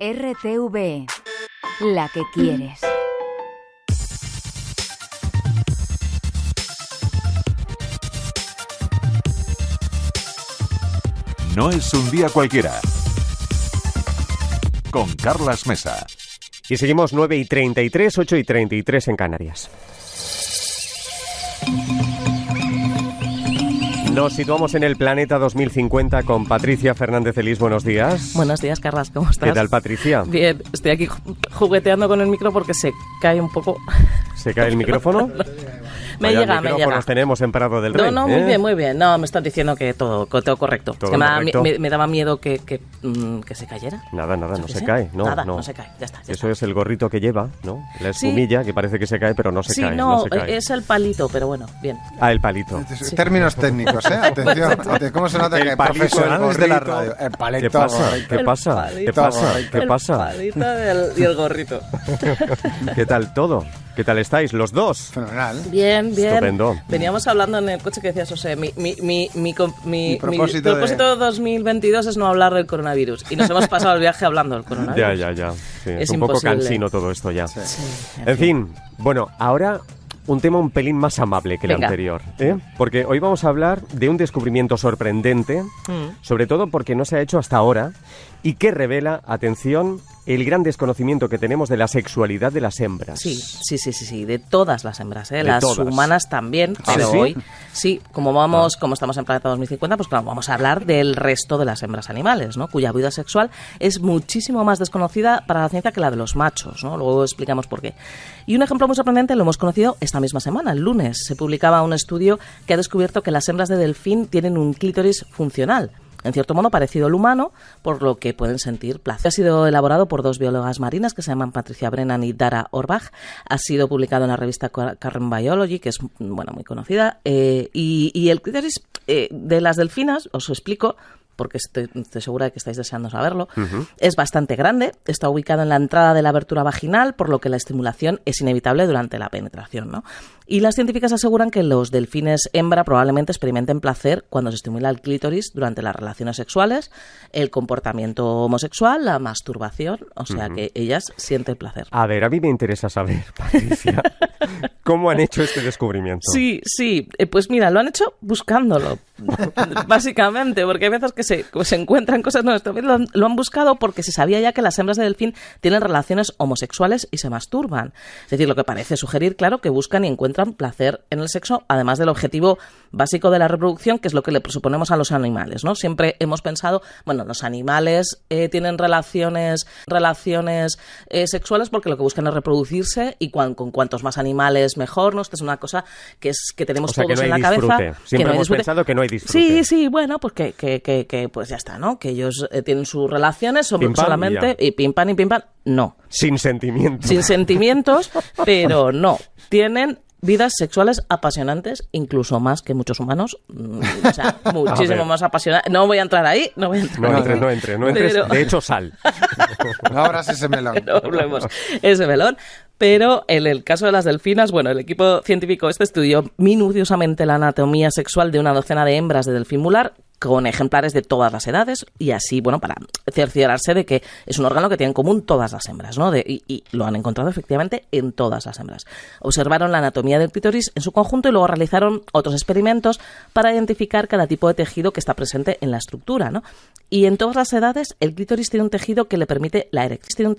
RTV, la que quieres. No es un día cualquiera. Con Carlas Mesa. Y seguimos 9:33, 8:33 en Canarias. Nos situamos en el planeta 2050 con Patricia Fernández Elís. Buenos días. Buenos días, Carlas. ¿Cómo estás? ¿Qué tal, Patricia? Bien, estoy aquí jugueteando con el micro porque se cae un poco. ¿Se cae el micrófono? Me llega. Tenemos en Prado del Rey. No, muy bien. No, me están diciendo que todo correcto. ¿Todo es que correcto? Me daba miedo que se cayera. Nada, no se cae. No se cae, ya está. Eso es el gorrito que lleva, ¿no? La espumilla, que parece que se cae, pero no se cae. No, se cae. es el palito, pero bueno, bien. Ah, el palito. Sí. Términos técnicos, ¿eh? Atención, ¿cómo se nota que palito, profesionales de la gorrito. radio? El palito. ¿Qué pasa? El palito y el gorrito. ¿Qué tal todo? ¿Qué tal estáis, los dos? Fenomenal. Bien. Estupendo. Veníamos hablando en el coche que decías, José, mi propósito 2022 es no hablar del coronavirus. Y nos hemos pasado el viaje hablando del coronavirus. Ya. Sí, Es un poco imposible. cansino todo esto ya. Sí, En fin, bueno, ahora un tema un pelín más amable que el Venga. anterior, ¿eh? Porque hoy vamos a hablar de un descubrimiento sorprendente, sobre todo porque no se ha hecho hasta ahora, y que revela, atención, el gran desconocimiento que tenemos de la sexualidad de las hembras. Sí, de todas las hembras, ¿eh? De Las todas. humanas también, pero ¿sí? hoy, como estamos en Planeta 2050, pues claro, vamos a hablar del resto de las hembras animales, ¿no? Cuya vida sexual es muchísimo más desconocida para la ciencia que la de los machos, ¿no? Luego explicamos por qué. Y un ejemplo muy sorprendente lo hemos conocido esta misma semana, el lunes. Se publicaba un estudio que ha descubierto que las hembras de delfín tienen un clítoris funcional, en cierto modo parecido al humano, por lo que pueden sentir placer. Ha sido elaborado por dos biólogas marinas que se llaman Patricia Brennan y Dara Orbach. Ha sido publicado en la revista Current Biology, que es muy conocida. Y el clítoris de las delfinas, os lo explico, porque estoy segura de que estáis deseando saberlo, es bastante grande, está ubicado en la entrada de la abertura vaginal, por lo que la estimulación es inevitable durante la penetración, ¿no? Y las científicas aseguran que los delfines hembra probablemente experimenten placer cuando se estimula el clítoris durante las relaciones sexuales, el comportamiento homosexual, la masturbación, o sea que ellas sienten placer. A ver, a mí me interesa saber, Patricia, ¿cómo han hecho este descubrimiento? Sí, pues mira, lo han hecho buscándolo, básicamente, porque hay veces que se encuentran cosas, lo han buscado porque se sabía ya que las hembras de delfín tienen relaciones homosexuales y se masturban. Es decir, lo que parece sugerir, claro, que buscan y encuentran placer en el sexo, además del objetivo básico de la reproducción, que es lo que le presuponemos a los animales, ¿no? Siempre hemos pensado, bueno, los animales tienen relaciones sexuales porque lo que buscan es reproducirse y con cuantos más animales mejor, ¿no? Esta es una cosa que tenemos o sea, todos que no hay en la disfrute. cabeza. Siempre hemos pensado que no hay disfrute. Sí, bueno, pues que pues ya está, ¿no? Que ellos tienen sus relaciones Pim, pam, solamente y pim pam, no. Sin sentimientos. Sin sentimientos, pero no. Tienen vidas sexuales apasionantes, incluso más que muchos humanos. O sea, muchísimo más apasionantes. No voy a entrar ahí. No entres. Pero... De hecho, sal. No abras ese melón. No hablemos ese melón. Pero en el caso de las delfinas, bueno, el equipo científico estudió minuciosamente la anatomía sexual de una docena de hembras de delfín mular con ejemplares de todas las edades y así, bueno, para cerciorarse de que es un órgano que tienen en común todas las hembras, ¿no? Y lo han encontrado efectivamente en todas las hembras. Observaron la anatomía del clítoris en su conjunto y luego realizaron otros experimentos para identificar cada tipo de tejido que está presente en la estructura, ¿no? Y en todas las edades el clítoris tiene un tejido que le permite la erección,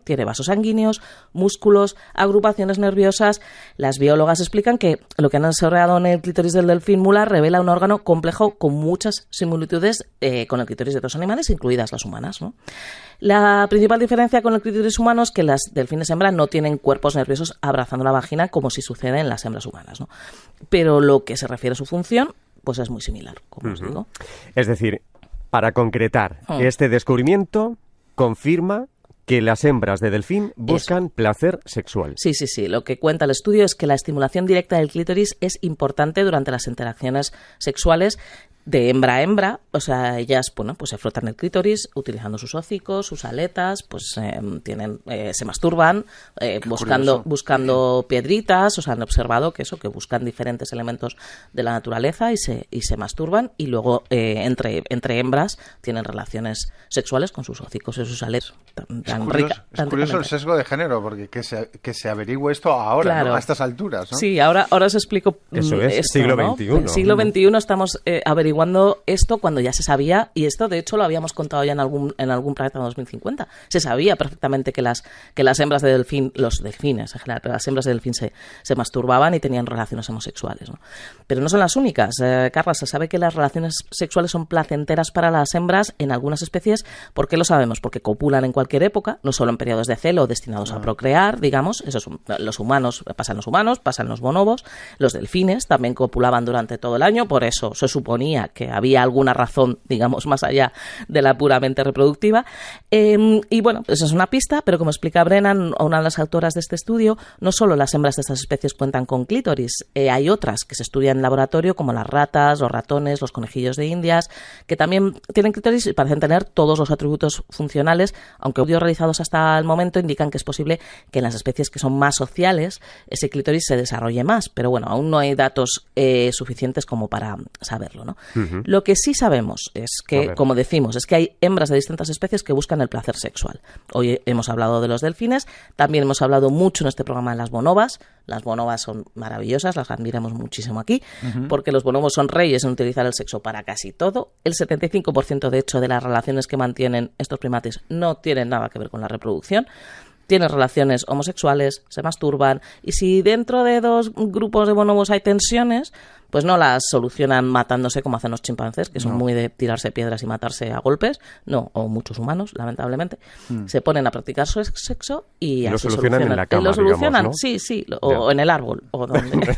tiene vasos sanguíneos, músculos, agrupaciones nerviosas. Las biólogas explican que lo que han observado en el clítoris del delfín mular revela un órgano complejo con muchas similitudes con el clítoris de otros animales, incluidas las humanas, ¿no? La principal diferencia con el clítoris humano es que las delfines hembra no tienen cuerpos nerviosos abrazando la vagina como si sucede en las hembras humanas, ¿no? Pero lo que se refiere a su función, pues es muy similar, como os digo. Es decir, para concretar, este descubrimiento confirma que las hembras de delfín buscan placer sexual. Sí. Lo que cuenta el estudio es que la estimulación directa del clítoris es importante durante las interacciones sexuales de hembra a hembra, o sea, ellas, bueno, pues se frotan el clítoris utilizando sus hocicos, sus aletas, pues se masturban buscando piedritas, o sea, han observado que buscan diferentes elementos de la naturaleza y se masturban, y luego entre hembras tienen relaciones sexuales con sus hocicos y sus aletas. Es curioso el sesgo de género, porque que se averigüe esto ahora, claro, ¿no? A estas alturas, ¿no? Sí, ahora os explico. Eso es, esto, siglo XXI. En el siglo XXI estamos averiguando esto cuando ya se sabía, y esto de hecho lo habíamos contado ya en algún Planeta 2050. Se sabía perfectamente que las hembras de delfín, los delfines en general, las hembras de delfín se masturbaban y tenían relaciones homosexuales, ¿no? Pero no son las únicas. Carla, se sabe que las relaciones sexuales son placenteras para las hembras en algunas especies. ¿Por qué lo sabemos? Porque copulan en cualquier época, no solo en periodos de celo destinados a procrear, digamos. Eso es, los humanos, pasan los bonobos. Los delfines también copulaban durante todo el año, por eso se suponía que había alguna razón, digamos, más allá de la puramente reproductiva. Y bueno, esa es una pista, pero como explica Brennan, una de las autoras de este estudio, no solo las hembras de estas especies cuentan con clítoris, hay otras que se estudian en laboratorio, como las ratas, los ratones, los conejillos de Indias, que también tienen clítoris y parecen tener todos los atributos funcionales, aunque estudios realizados hasta el momento indican que es posible que en las especies que son más sociales ese clítoris se desarrolle más, pero bueno, aún no hay datos suficientes como para saberlo, ¿no? Uh-huh. Lo que sí sabemos es que, como decimos, es que hay hembras de distintas especies que buscan el placer sexual. Hoy hemos hablado de los delfines, también hemos hablado mucho en este programa de las bonobas. Las bonobas son maravillosas, las admiramos muchísimo aquí, porque los bonobos son reyes en utilizar el sexo para casi todo. El 75% de hecho de las relaciones que mantienen estos primates no tienen nada que ver con la reproducción. Tienen relaciones homosexuales, se masturban, y si dentro de dos grupos de bonobos hay tensiones, pues no las solucionan matándose como hacen los chimpancés, que son muy de tirarse piedras y matarse a golpes, no, o muchos humanos, lamentablemente. Se ponen a practicar su sexo y lo así solucionan en la cama, lo solucionan, digamos, ¿no? sí, o en el árbol, o donde...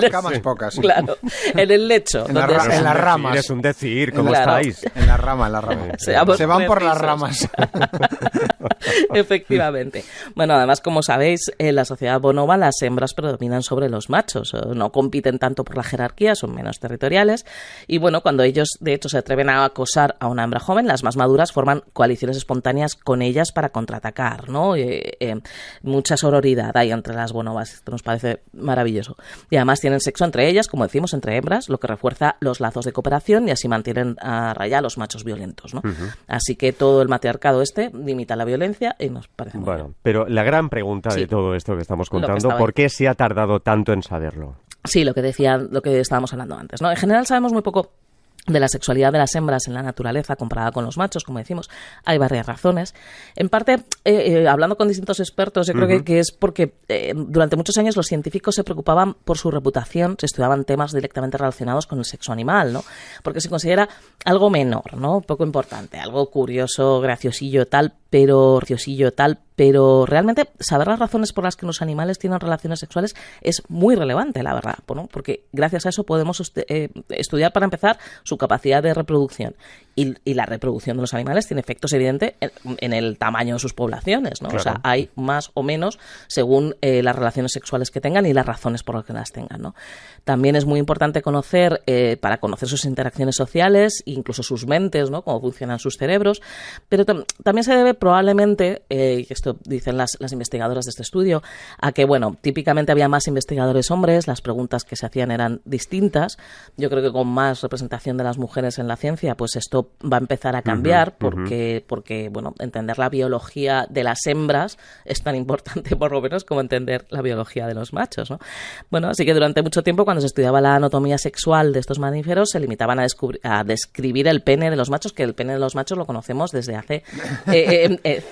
Camas pocas. Sí. Claro, en el lecho. En las ramas. Es un decir, ¿cómo claro. estáis? En la rama. Se van por las ramas. Efectivamente. Bueno, además, como sabéis, en la sociedad bonoba las hembras predominan sobre los machos, no compiten tanto por la jerarquía, son menos territoriales, y bueno, cuando ellos de hecho se atreven a acosar a una hembra joven, las más maduras forman coaliciones espontáneas con ellas para contraatacar, ¿no? Mucha sororidad hay entre las bonobas, esto nos parece maravilloso. Y además tienen sexo entre ellas, como decimos, entre hembras, lo que refuerza los lazos de cooperación y así mantienen a raya a los machos violentos, ¿no? Así que todo el matriarcado limita la violencia y nos parece muy bien. Pero la gran pregunta de todo esto que estamos contando, ¿por qué se ha tardado tanto en saberlo? Sí, lo que estábamos hablando antes, ¿no? En general sabemos muy poco de la sexualidad de las hembras en la naturaleza comparada con los machos, como decimos. Hay varias razones. En parte, hablando con distintos expertos, yo creo que es porque durante muchos años los científicos se preocupaban por su reputación, se estudiaban temas directamente relacionados con el sexo animal, ¿no? Porque se considera algo menor, ¿no? Poco importante, algo curioso, graciosillo, tal, pero realmente saber las razones por las que los animales tienen relaciones sexuales es muy relevante, la verdad, ¿no? Porque gracias a eso podemos estudiar, para empezar, su capacidad de reproducción. Y la reproducción de los animales tiene efectos evidentes en el tamaño de sus poblaciones, ¿no? Claro. O sea, hay más o menos según las relaciones sexuales que tengan y las razones por las que las tengan, ¿no? También es muy importante conocer, para conocer sus interacciones sociales, incluso sus mentes, ¿no? Cómo funcionan sus cerebros, pero también se debe probablemente, y esto dicen las investigadoras de este estudio, a que, bueno, típicamente había más investigadores hombres, las preguntas que se hacían eran distintas. Yo creo que con más representación de las mujeres en la ciencia, pues esto va a empezar a cambiar, porque, bueno, entender la biología de las hembras es tan importante, por lo menos, como entender la biología de los machos, ¿no? Bueno, así que durante mucho tiempo, cuando se estudiaba la anatomía sexual de estos mamíferos, se limitaban a describir el pene de los machos, que el pene de los machos lo conocemos desde hace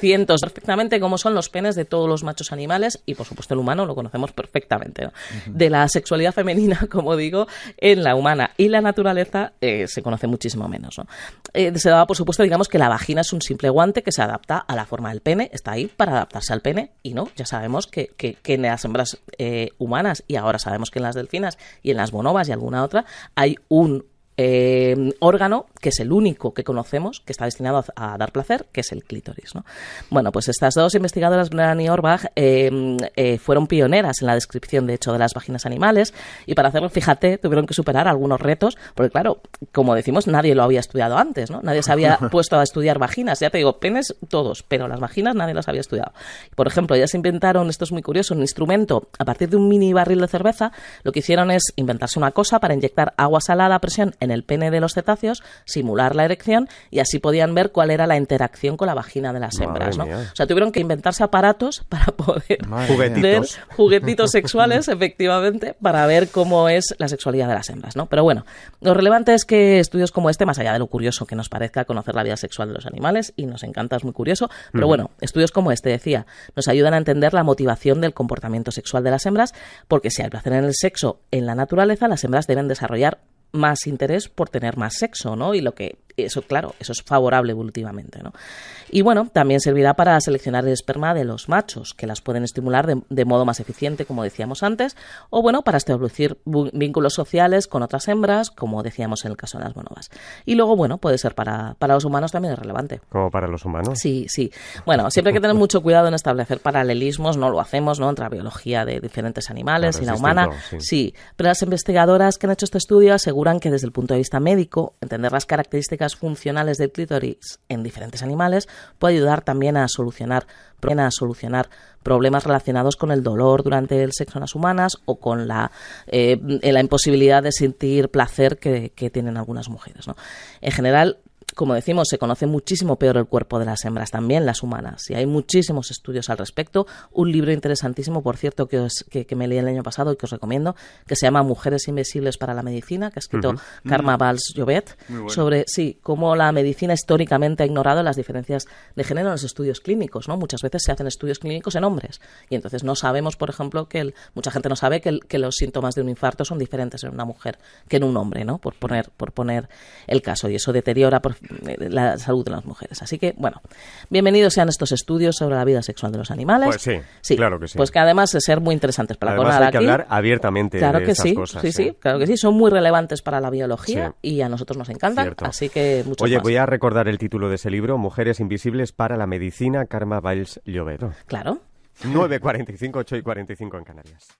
cientos perfectamente, como son los penes de todos los machos animales, y por supuesto el humano lo conocemos perfectamente, ¿no? De la sexualidad femenina, como digo, en la humana y la naturaleza se conoce muchísimo menos, ¿no? Se daba por supuesto, digamos, que la vagina es un simple guante que se adapta a la forma del pene, está ahí para adaptarse al pene, y no, ya sabemos que en las hembras humanas, y ahora sabemos que en las delfinas y en las bonobas y alguna otra, hay un órgano, que es el único que conocemos, que está destinado a dar placer, que es el clítoris, ¿no? Bueno, pues estas dos investigadoras, Brennan y Orbach, fueron pioneras en la descripción, de hecho, de las vaginas animales, y para hacerlo, fíjate, tuvieron que superar algunos retos, porque claro, como decimos, nadie lo había estudiado antes, ¿no? Nadie se había puesto a estudiar vaginas, ya te digo, penes todos, pero las vaginas nadie las había estudiado. Por ejemplo, ellas inventaron, esto es muy curioso, un instrumento a partir de un mini barril de cerveza. Lo que hicieron es inventarse una cosa para inyectar agua salada a presión en el pene de los cetáceos, simular la erección, y así podían ver cuál era la interacción con la vagina de las hembras, ¿no? O sea, tuvieron que inventarse aparatos para poder ver juguetitos sexuales, efectivamente, para ver cómo es la sexualidad de las hembras, ¿no? Pero bueno, lo relevante es que estudios como este, más allá de lo curioso que nos parezca conocer la vida sexual de los animales, y nos encanta, es muy curioso, pero bueno, estudios como este, decía, nos ayudan a entender la motivación del comportamiento sexual de las hembras, porque si hay placer en el sexo en la naturaleza, las hembras deben desarrollar más interés por tener más sexo, ¿no? Y eso, claro, eso es favorable evolutivamente, ¿no? Y bueno, también servirá para seleccionar el esperma de los machos, que las pueden estimular de modo más eficiente, como decíamos antes, o bueno, para establecer vínculos sociales con otras hembras, como decíamos en el caso de las bonobas. Y luego, bueno, puede ser para los humanos también es relevante. ¿Como para los humanos? Sí, sí. Bueno, siempre hay que tener mucho cuidado en establecer paralelismos, no lo hacemos, ¿no?, entre la biología de diferentes animales y la humana. Sí, pero las investigadoras que han hecho este estudio aseguran que desde el punto de vista médico, entender las características funcionales del clítoris en diferentes animales puede ayudar también a solucionar problemas relacionados con el dolor durante el sexo en las humanas o con la imposibilidad de sentir placer que tienen algunas mujeres, ¿no? En general, como decimos, se conoce muchísimo peor el cuerpo de las hembras, también las humanas, y hay muchísimos estudios al respecto. Un libro interesantísimo, por cierto, que me leí el año pasado y que os recomiendo, que se llama Mujeres invisibles para la medicina, que ha escrito Karma Valls-Llobet, sobre cómo la medicina históricamente ha ignorado las diferencias de género en los estudios clínicos, ¿no? Muchas veces se hacen estudios clínicos en hombres, y entonces no sabemos, por ejemplo, mucha gente no sabe que los síntomas de un infarto son diferentes en una mujer que en un hombre, ¿no? Por poner el caso, y eso deteriora la salud de las mujeres. Así que, bueno, bienvenidos sean estos estudios sobre la vida sexual de los animales. Pues sí, claro que sí. Pues que además de ser muy interesantes para además hay que hablar abiertamente de esas cosas. Sí, claro que sí. Son muy relevantes para la biología y a nosotros nos encantan. Cierto. Así que mucho más. Voy a recordar el título de ese libro, Mujeres invisibles para la medicina, Karma Valls-Llobet. Claro. 9:45, 8:45 en Canarias.